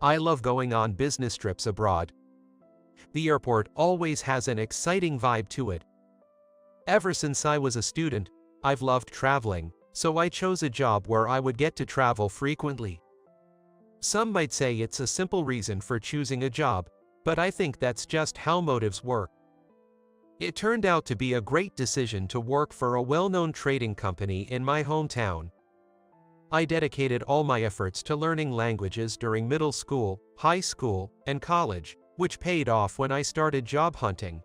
I love going on business trips abroad. The airport always has an exciting vibe to it. Ever since I was a student, I've loved traveling, so I chose a job where I would get to travel frequently. Some might say it's a simple reason for choosing a job, but I think that's just how motives work. It turned out to be a great decision to work for a well-known trading company in my hometown. I dedicated all my efforts to learning languages during middle school, high school, and college, which paid off when I started job hunting.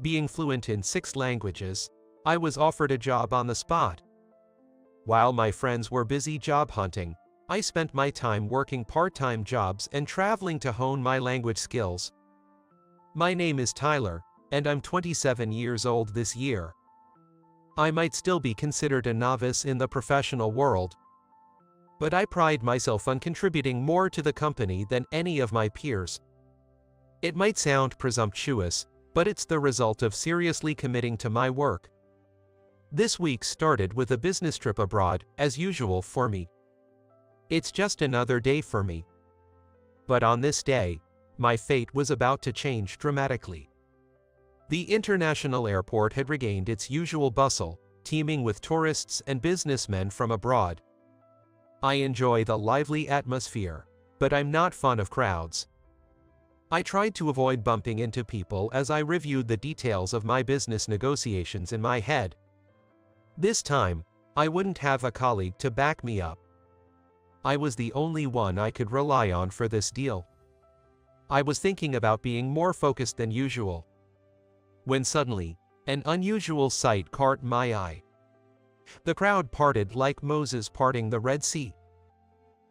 Being fluent in 6 languages, I was offered a job on the spot. While my friends were busy job hunting, I spent my time working part-time jobs and traveling to hone my language skills. My name is Tyler, and I'm 27 years old this year. I might still be considered a novice in the professional world, but I pride myself on contributing more to the company than any of my peers. It might sound presumptuous, but it's the result of seriously committing to my work. This week started with a business trip abroad, as usual for me. It's just another day for me. But on this day, my fate was about to change dramatically. The international airport had regained its usual bustle, teeming with tourists and businessmen from abroad. I enjoy the lively atmosphere, but I'm not fond of crowds. I tried to avoid bumping into people as I reviewed the details of my business negotiations in my head. This time, I wouldn't have a colleague to back me up. I was the only one I could rely on for this deal. I was thinking about being more focused than usual, when suddenly, an unusual sight caught my eye. The crowd parted like Moses parting the Red Sea.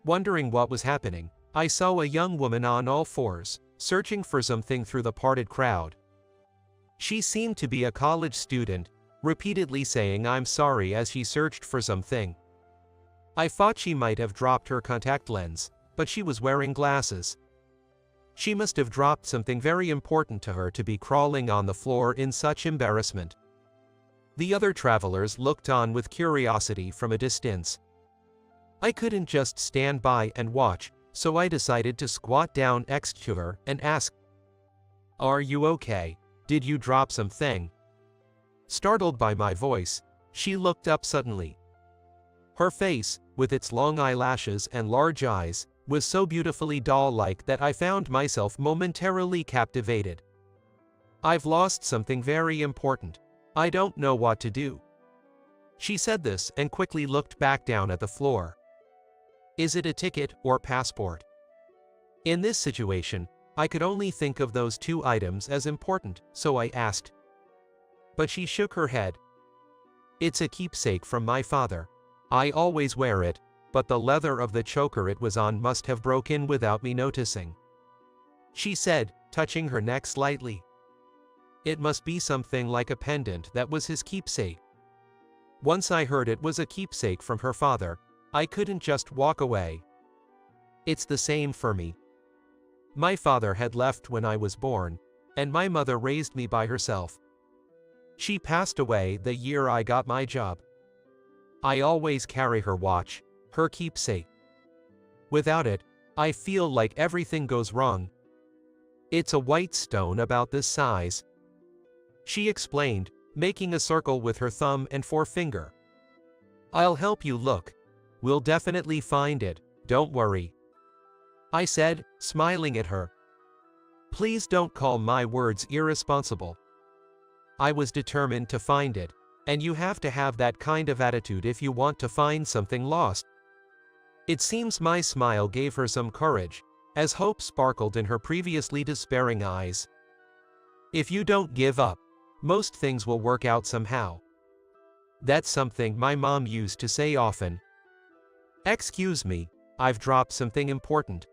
Wondering what was happening, I saw a young woman on all fours, searching for something through the parted crowd. She seemed to be a college student, repeatedly saying "I'm sorry" as she searched for something. I thought she might have dropped her contact lens, but she was wearing glasses. She must have dropped something very important to her to be crawling on the floor in such embarrassment. The other travelers looked on with curiosity from a distance. I couldn't just stand by and watch, so I decided to squat down next to her and ask, "Are you okay? Did you drop something?" Startled by my voice, she looked up suddenly. Her face, with its long eyelashes and large eyes, was so beautifully doll-like that I found myself momentarily captivated. "I've lost something very important. I don't know what to do." She said this and quickly looked back down at the floor. "Is it a ticket or passport?" In this situation, I could only think of those 2 items as important, so I asked. But she shook her head. "It's a keepsake from my father. I always wear it, but the leather of the choker it was on must have broken without me noticing," she said, touching her neck slightly. "It must be something like a pendant that was his keepsake." Once I heard it was a keepsake from her father, I couldn't just walk away. It's the same for me. My father had left when I was born, and my mother raised me by herself. She passed away the year I got my job. I always carry her watch, her keepsake. Without it, I feel like everything goes wrong. It's a white stone about this size," she explained, making a circle with her thumb and forefinger. "I'll help you look. We'll definitely find it, don't worry," I said, smiling at her. Please don't call my words irresponsible. I was determined to find it, and you have to have that kind of attitude if you want to find something lost. It seems my smile gave her some courage, as hope sparkled in her previously despairing eyes. If you don't give up, most things will work out somehow. That's something my mom used to say often. Excuse me, I've dropped something important,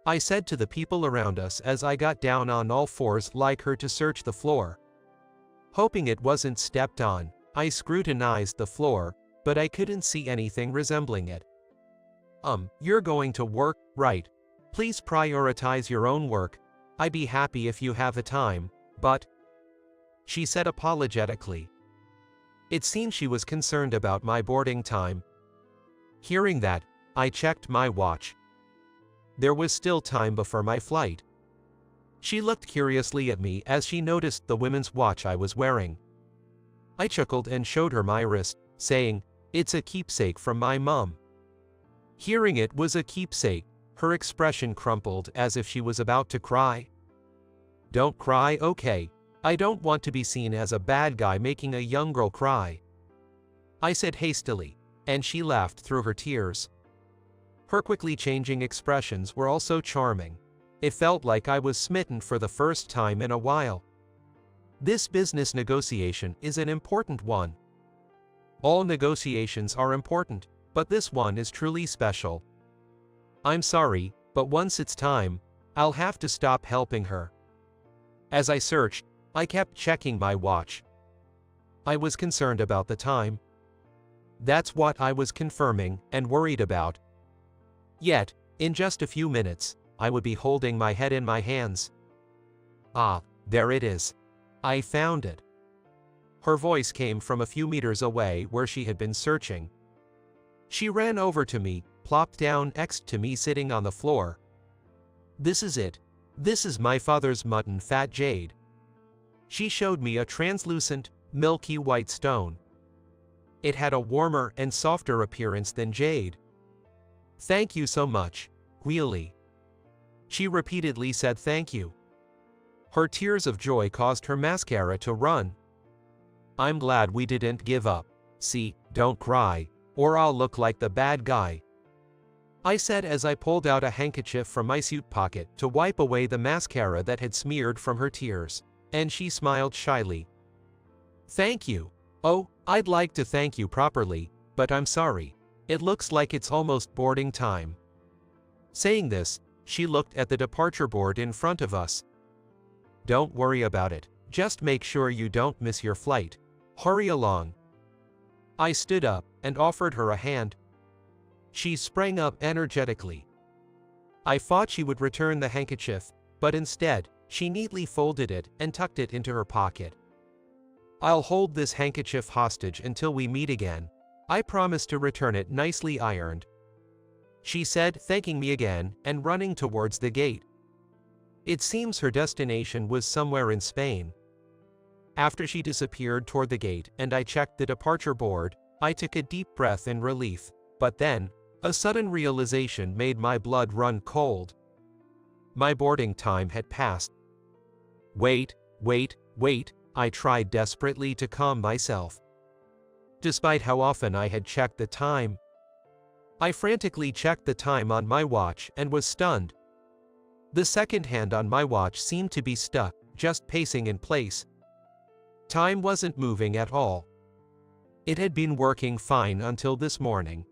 I said to the people around us as I got down on all fours like her to search the floor. Hoping it wasn't stepped on, I scrutinized the floor, but I couldn't see anything resembling it. You're going to work, right? Please prioritize your own work. I'd be happy if you have the time, but…" she said apologetically. It seemed she was concerned about my boarding time. Hearing that, I checked my watch. there was still time before my flight. She looked curiously at me as she noticed the women's watch I was wearing. I chuckled and showed her my wrist, saying, "It's a keepsake from my mom." Hearing it was a keepsake, her expression crumpled as if she was about to cry. "Don't cry, okay? I don't want to be seen as a bad guy making a young girl cry," I said hastily, and she laughed through her tears. Her quickly changing expressions were also charming. It felt like I was smitten for the first time in a while. This business negotiation is an important one. All negotiations are important, but this one is truly special. I'm sorry, but once it's time, I'll have to stop helping her. As I searched, I kept checking my watch. I was concerned about the time. That's what I was confirming and worried about. Yet, in just a few minutes, I would be holding my head in my hands. "Ah, there it is. I found it." Her voice came from a few meters away where she had been searching. She ran over to me, plopped down next to me sitting on the floor. "This is it. This is my father's mutton fat jade." She showed me a translucent, milky white stone. It had a warmer and softer appearance than jade. "Thank you so much, really." She repeatedly said thank you. Her tears of joy caused her mascara to run. "I'm glad we didn't give up. See, don't cry, or I'll look like the bad guy," I said as I pulled out a handkerchief from my suit pocket to wipe away the mascara that had smeared from her tears, and she smiled shyly. "Thank you. Oh, I'd like to thank you properly, but I'm sorry. It looks like it's almost boarding time." Saying this, she looked at the departure board in front of us. "Don't worry about it. Just make sure you don't miss your flight. Hurry along." I stood up and offered her a hand. She sprang up energetically. I thought she would return the handkerchief, but instead, she neatly folded it and tucked it into her pocket. "I'll hold this handkerchief hostage until we meet again. I promise to return it nicely ironed," she said, thanking me again and running towards the gate. It seems her destination was somewhere in Spain. After she disappeared toward the gate and I checked the departure board, I took a deep breath in relief, but then, a sudden realization made my blood run cold. My boarding time had passed. Wait, I tried desperately to calm myself. Despite how often I had checked the time, I frantically checked the time on my watch and was stunned. The second hand on my watch seemed to be stuck, just pacing in place. Time wasn't moving at all. It had been working fine until this morning.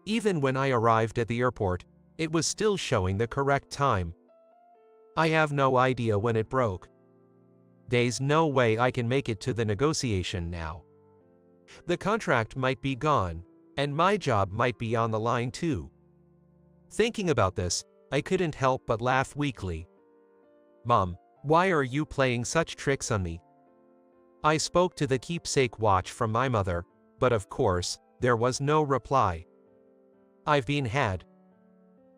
Even when I arrived at the airport, it was still showing the correct time. I have no idea when it broke. There's no way I can make it to the negotiation now. The contract might be gone, and my job might be on the line too. Thinking about this, I couldn't help but laugh weakly. "Mom, why are you playing such tricks on me?" I spoke to the keepsake watch from my mother, but of course, there was no reply. "I've been had,"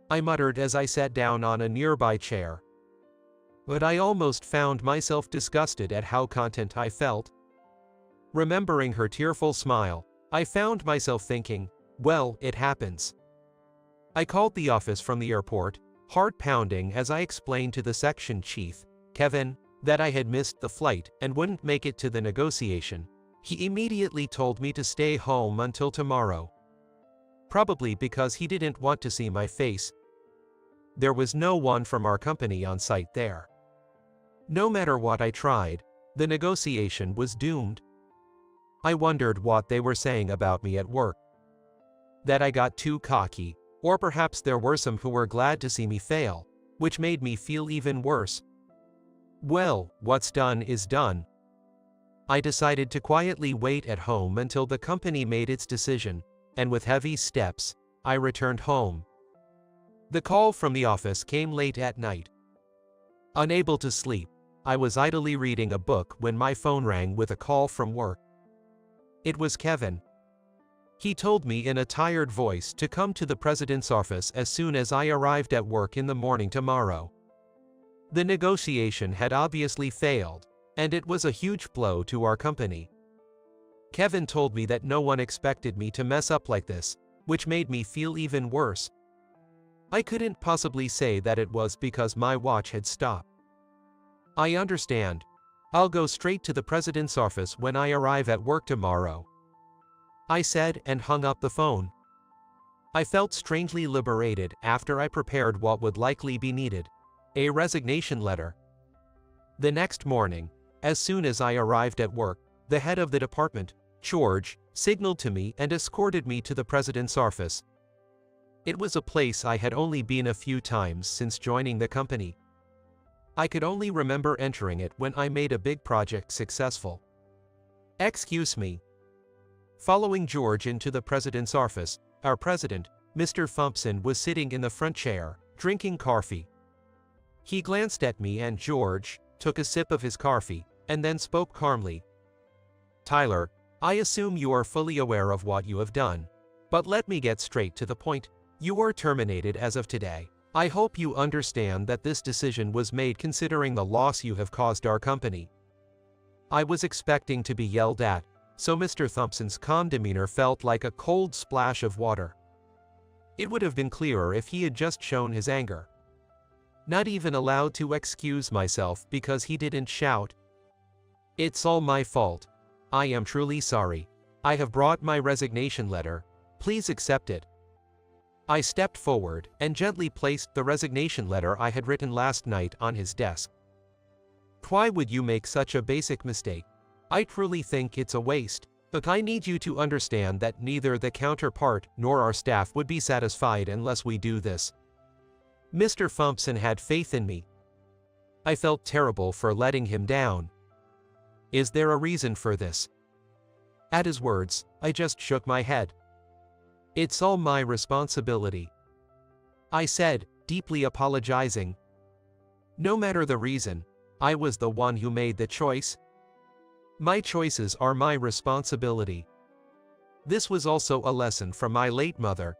I muttered as I sat down on a nearby chair. But I almost found myself disgusted at how content I felt. Remembering her tearful smile, I found myself thinking, well, it happens. I called the office from the airport, heart pounding as I explained to the section chief, Kevin, that I had missed the flight and wouldn't make it to the negotiation. He immediately told me to stay home until tomorrow. Probably because he didn't want to see my face. There was no one from our company on site there. No matter what I tried, the negotiation was doomed. I wondered what they were saying about me at work. That I got too cocky, or perhaps there were some who were glad to see me fail, which made me feel even worse. Well, what's done is done. I decided to quietly wait at home until the company made its decision, and with heavy steps, I returned home. The call from the office came late at night. Unable to sleep, I was idly reading a book when my phone rang with a call from work. It was Kevin. He told me in a tired voice to come to the president's office as soon as I arrived at work in the morning tomorrow. The negotiation had obviously failed, and it was a huge blow to our company. Kevin told me that no one expected me to mess up like this, which made me feel even worse. I couldn't possibly say that it was because my watch had stopped. I understand. I'll go straight to the president's office when I arrive at work tomorrow, I said and hung up the phone. I felt strangely liberated after I prepared what would likely be needed, a resignation letter. The next morning, as soon as I arrived at work, the head of the department, George, signaled to me and escorted me to the president's office. It was a place I had only been a few times since joining the company. I could only remember entering it when I made a big project successful. Excuse me. Following George into the president's office, our president, Mr. Thompson, was sitting in the front chair, drinking coffee. He glanced at me and George, took a sip of his coffee, and then spoke calmly. Tyler, I assume you are fully aware of what you have done. But let me get straight to the point. You are terminated as of today. I hope you understand that this decision was made considering the loss you have caused our company. I was expecting to be yelled at, so Mr. Thompson's calm demeanor felt like a cold splash of water. It would have been clearer if he had just shown his anger. Not even allowed to excuse myself because he didn't shout. It's all my fault. I am truly sorry. I have brought my resignation letter. Please accept it. I stepped forward and gently placed the resignation letter I had written last night on his desk. Why would you make such a basic mistake? I truly think it's a waste, but I need you to understand that neither the counterpart nor our staff would be satisfied unless we do this. Mr. Thompson had faith in me. I felt terrible for letting him down. Is there a reason for this? At his words, I just shook my head. It's all my responsibility, I said, deeply apologizing. No matter the reason, I was the one who made the choice. My choices are my responsibility. This was also a lesson from my late mother.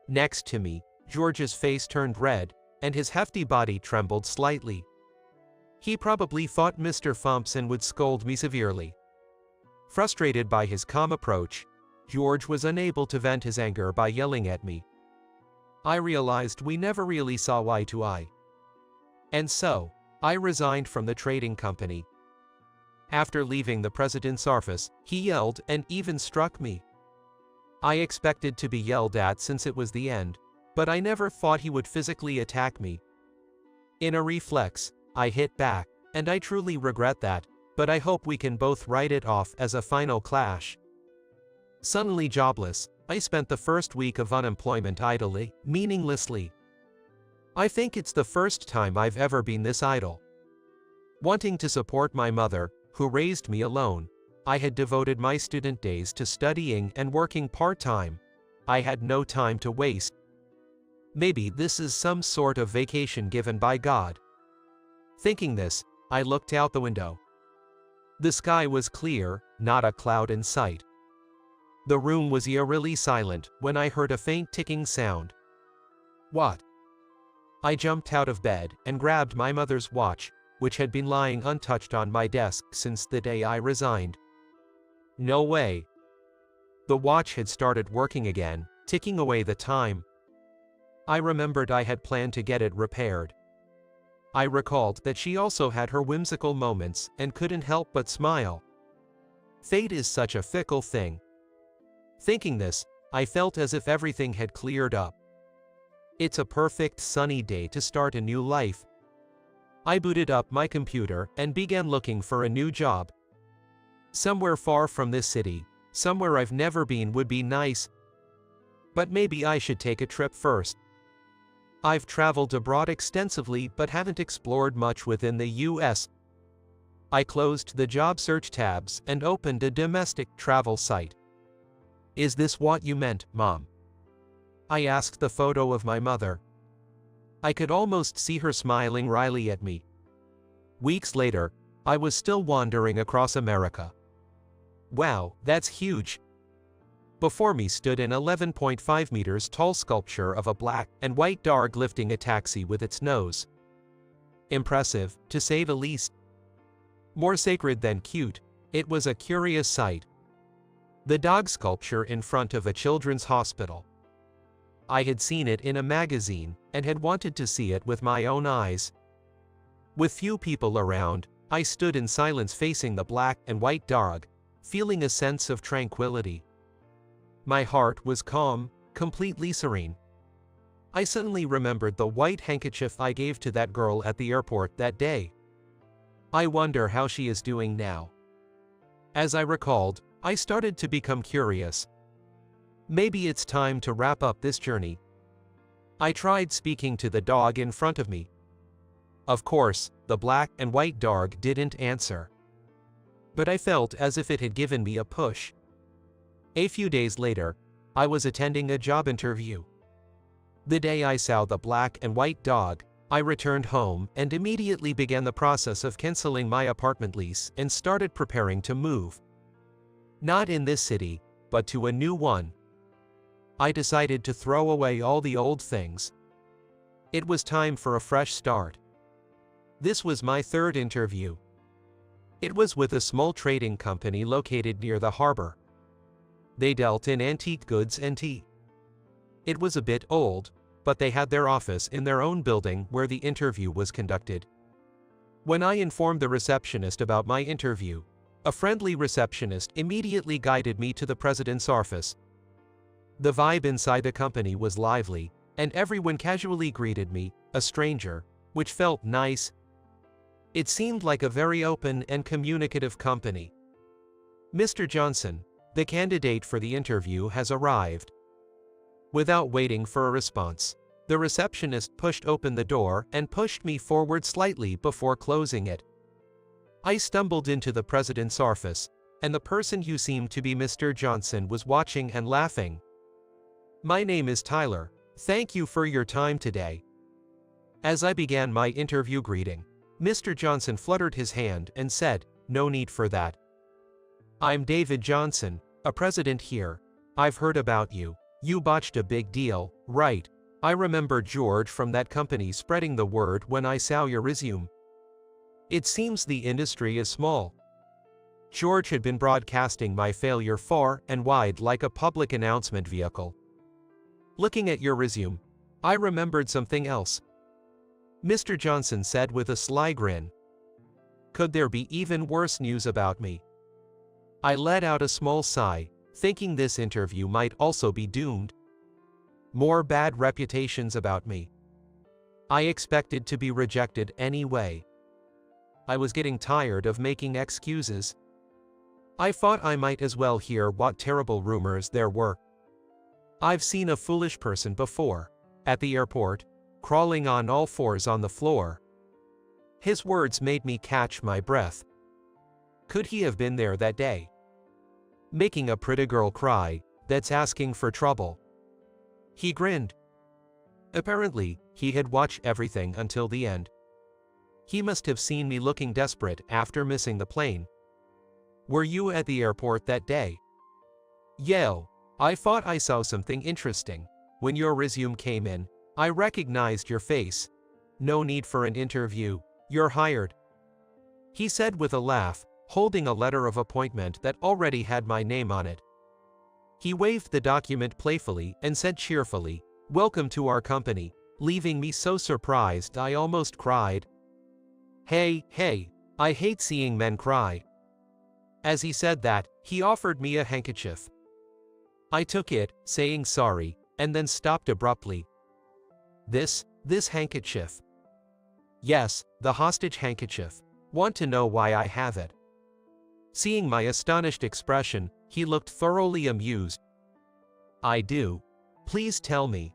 Next to me, George's face turned red, and his hefty body trembled slightly. He probably thought Mr. Thompson would scold me severely. Frustrated by his calm approach, George was unable to vent his anger by yelling at me. I realized we never really saw eye to eye. And so, I resigned from the trading company. After leaving the president's office, he yelled and even struck me. I expected to be yelled at since it was the end, but I never thought he would physically attack me. In a reflex, I hit back, and I truly regret that, but I hope we can both write it off as a final clash. Suddenly jobless, I spent the first week of unemployment idly, meaninglessly. I think it's the first time I've ever been this idle. Wanting to support my mother, who raised me alone, I had devoted my student days to studying and working part-time. I had no time to waste. Maybe this is some sort of vacation given by God. Thinking this, I looked out the window. The sky was clear, not a cloud in sight. The room was eerily silent when I heard a faint ticking sound. What? I jumped out of bed and grabbed my mother's watch, which had been lying untouched on my desk since the day I resigned. No way. The watch had started working again, ticking away the time. I remembered I had planned to get it repaired. I recalled that she also had her whimsical moments and couldn't help but smile. Fate is such a fickle thing. Thinking this, I felt as if everything had cleared up. It's a perfect sunny day to start a new life. I booted up my computer and began looking for a new job. Somewhere far from this city, somewhere I've never been would be nice. But maybe I should take a trip first. I've traveled abroad extensively but haven't explored much within the US. I closed the job search tabs and opened a domestic travel site. Is this what you meant, Mom? I asked the photo of my mother. I could almost see her smiling wryly at me. Weeks later, I was still wandering across America. Wow, that's huge. Before me stood an 11.5 meters tall sculpture of a black and white dog lifting a taxi with its nose. Impressive, to say the least. More sacred than cute, it was a curious sight. The dog sculpture in front of a children's hospital. I had seen it in a magazine and had wanted to see it with my own eyes. With few people around, I stood in silence facing the black and white dog, feeling a sense of tranquility. My heart was calm, completely serene. I suddenly remembered the white handkerchief I gave to that girl at the airport that day. I wonder how she is doing now. As I recalled, I started to become curious. Maybe it's time to wrap up this journey. I tried speaking to the dog in front of me. Of course, the black and white dog didn't answer. But I felt as if it had given me a push. A few days later, I was attending a job interview. The day I saw the black and white dog, I returned home and immediately began the process of canceling my apartment lease and started preparing to move. Not in this city, but to a new one. I decided to throw away all the old things. It was time for a fresh start. This was my third interview. It was with a small trading company located near the harbor. They dealt in antique goods and tea. It was a bit old, but they had their office in their own building where the interview was conducted. When I informed the receptionist about my interview, a friendly receptionist immediately guided me to the president's office. The vibe inside the company was lively, and everyone casually greeted me, a stranger, which felt nice. It seemed like a very open and communicative company. "Mr. Johnson, the candidate for the interview has arrived." Without waiting for a response, the receptionist pushed open the door and pushed me forward slightly before closing it. I stumbled into the president's office, and the person who seemed to be Mr. Johnson was watching and laughing. "My name is Tyler. Thank you for your time today." As I began my interview greeting, Mr. Johnson fluttered his hand and said, "No need for that. I'm David Johnson, a president here. I've heard about you. You botched a big deal, right? I remember George from that company spreading the word when I saw your resume. It seems the industry is small." George had been broadcasting my failure far and wide like a public announcement vehicle. "Looking at your resume, I remembered something else," Mr. Johnson said with a sly grin. "Could there be even worse news about me?" I let out a small sigh, thinking this interview might also be doomed. More bad reputations about me. I expected to be rejected anyway. I was getting tired of making excuses. I thought I might as well hear what terrible rumors there were. I've seen a foolish person before, at the airport, crawling on all fours on the floor. His words made me catch my breath. Could he have been there that day? Making a pretty girl cry, that's asking for trouble. He grinned. Apparently, he had watched everything until the end. He must have seen me looking desperate after missing the plane. "Were you at the airport that day?" "Yeah, I thought I saw something interesting. When your resume came in, I recognized your face. No need for an interview, you're hired," he said with a laugh, holding a letter of appointment that already had my name on it. He waved the document playfully and said cheerfully, "Welcome to our company," leaving me so surprised I almost cried. Hey, I hate seeing men cry." As he said that, he offered me a handkerchief. I took it, saying sorry, and then stopped abruptly. This handkerchief. Yes, the hostage handkerchief. Want to know why I have it?" Seeing my astonished expression, he looked thoroughly amused. "I do. Please tell me."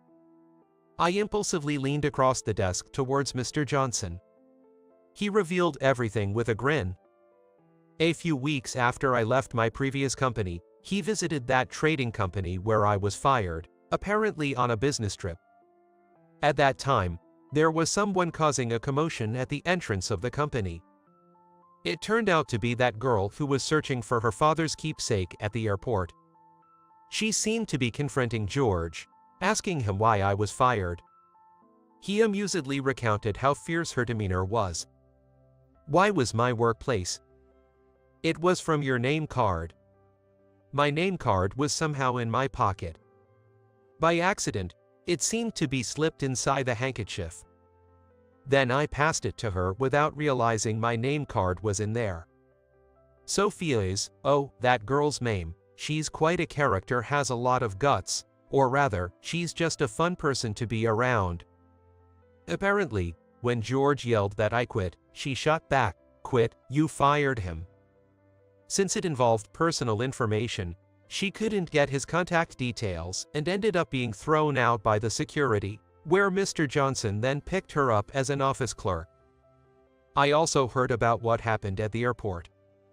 I impulsively leaned across the desk towards Mr. Johnson. He revealed everything with a grin. A few weeks after I left my previous company, he visited that trading company where I was fired, apparently on a business trip. At that time, there was someone causing a commotion at the entrance of the company. It turned out to be that girl who was searching for her father's keepsake at the airport. She seemed to be confronting George, asking him why I was fired. He amusedly recounted how fierce her demeanor was. Why was my workplace? It was from your name card. My name card was somehow in my pocket. By accident, it seemed to be slipped inside the handkerchief. Then I passed it to her without realizing my name card was in there. Sophia is, oh, that girl's name, she's quite a character, has a lot of guts, or rather, she's just a fun person to be around. Apparently, when George yelled that I quit, she shot back, quit, you fired him. Since it involved personal information, she couldn't get his contact details and ended up being thrown out by the security, where Mr. Johnson then picked her up as an office clerk. I also heard about what happened at the airport.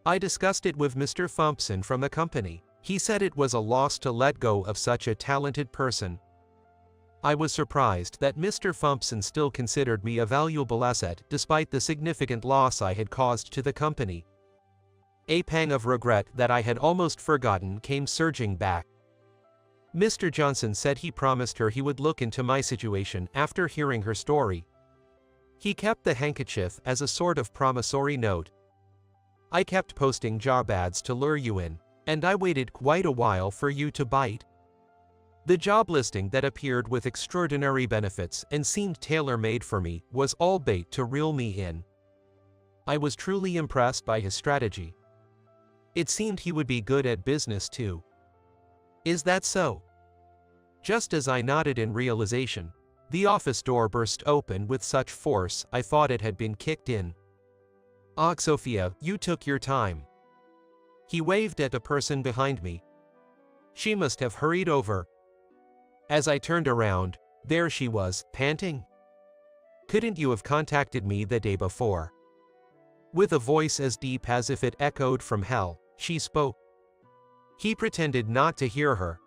I discussed it with Mr. Thompson from the company. He said it was a loss to let go of such a talented person. I was surprised that Mr. Thompson still considered me a valuable asset despite the significant loss I had caused to the company. A pang of regret that I had almost forgotten came surging back. Mr. Johnson said he promised her he would look into my situation after hearing her story. He kept the handkerchief as a sort of promissory note. I kept posting job ads to lure you in, and I waited quite a while for you to bite. The job listing that appeared with extraordinary benefits and seemed tailor-made for me was all bait to reel me in. I was truly impressed by his strategy. It seemed he would be good at business too. Is that so? Just as I nodded in realization, the office door burst open with such force I thought it had been kicked in. Ah, Sophia, you took your time. He waved at a person behind me. She must have hurried over. As I turned around, there she was, panting. Couldn't you have contacted me the day before? With a voice as deep as if it echoed from hell, she spoke. He pretended not to hear her.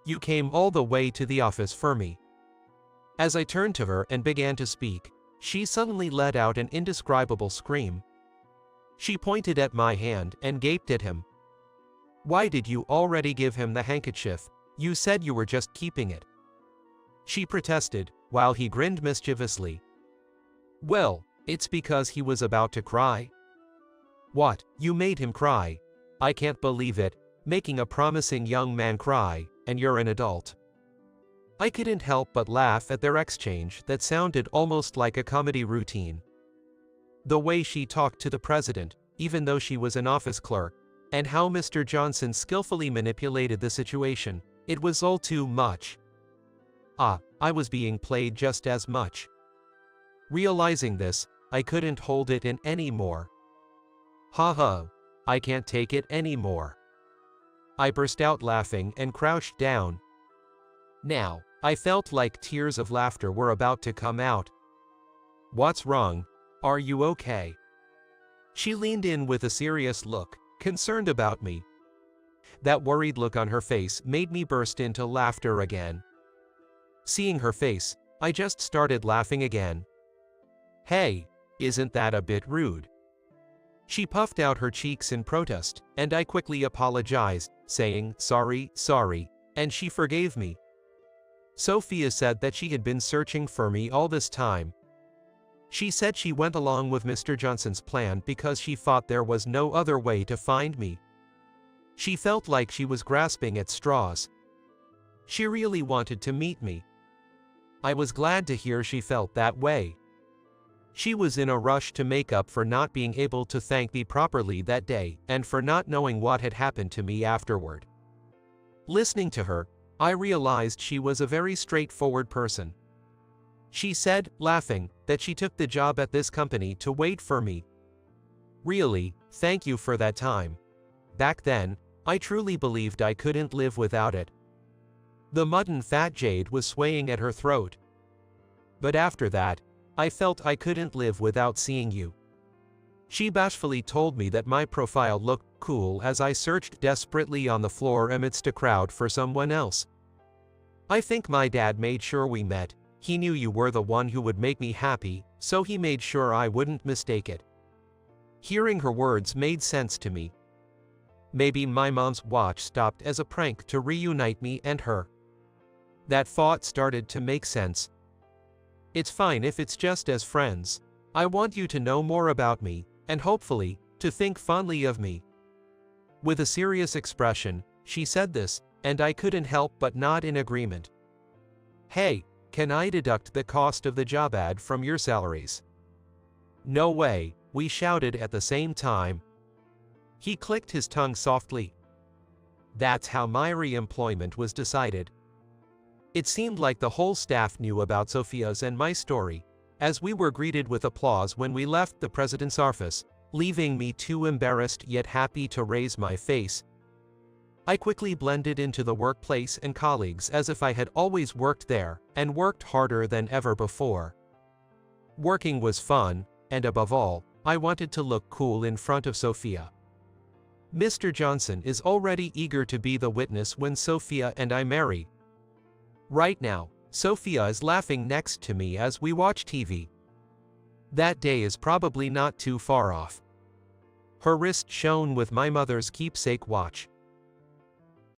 You came all the way to the office for me. As I turned to her and began to speak, she suddenly let out an indescribable scream. She pointed at my hand and gaped at him. Why did you already give him the handkerchief? You said you were just keeping it. She protested, while he grinned mischievously. Well, it's because he was about to cry. What, you made him cry? I can't believe it, making a promising young man cry, and you're an adult. I couldn't help but laugh at their exchange that sounded almost like a comedy routine. The way she talked to the president, even though she was an office clerk, and how Mr. Johnson skillfully manipulated the situation, it was all too much. Ah, I was being played just as much. Realizing this, I couldn't hold it in anymore. Ha ha, I can't take it anymore. I burst out laughing and crouched down. Now, I felt like tears of laughter were about to come out. What's wrong? Are you okay? She leaned in with a serious look, concerned about me. That worried look on her face made me burst into laughter again. Seeing her face, I just started laughing again. Hey, isn't that a bit rude? She puffed out her cheeks in protest, and I quickly apologized, saying, sorry, and she forgave me. Sophia said that she had been searching for me all this time. She said she went along with Mr. Johnson's plan because she thought there was no other way to find me. She felt like she was grasping at straws. She really wanted to meet me. I was glad to hear she felt that way. She was in a rush to make up for not being able to thank me properly that day and for not knowing what had happened to me afterward. Listening to her, I realized she was a very straightforward person. She said, laughing, that she took the job at this company to wait for me. Really, thank you for that time. Back then, I truly believed I couldn't live without it. The mutton fat jade was swaying at her throat. But after that, I felt I couldn't live without seeing you. She bashfully told me that my profile looked cool as I searched desperately on the floor amidst a crowd for someone else. I think my dad made sure we met. He knew you were the one who would make me happy, so he made sure I wouldn't mistake it. Hearing her words made sense to me. Maybe my mom's watch stopped as a prank to reunite me and her. That thought started to make sense. It's fine if it's just as friends. I want you to know more about me, and hopefully, to think fondly of me. With a serious expression, she said this, and I couldn't help but nod in agreement. Hey, can I deduct the cost of the job ad from your salaries? No way, we shouted at the same time. He clicked his tongue softly. That's how my re-employment was decided. It seemed like the whole staff knew about Sophia's and my story, as we were greeted with applause when we left the president's office, leaving me too embarrassed yet happy to raise my face. I quickly blended into the workplace and colleagues as if I had always worked there, and worked harder than ever before. Working was fun, and above all, I wanted to look cool in front of Sophia. Mr. Johnson is already eager to be the witness when Sophia and I marry. Right now, Sophia is laughing next to me as we watch TV. That day is probably not too far off. Her wrist shone with my mother's keepsake watch.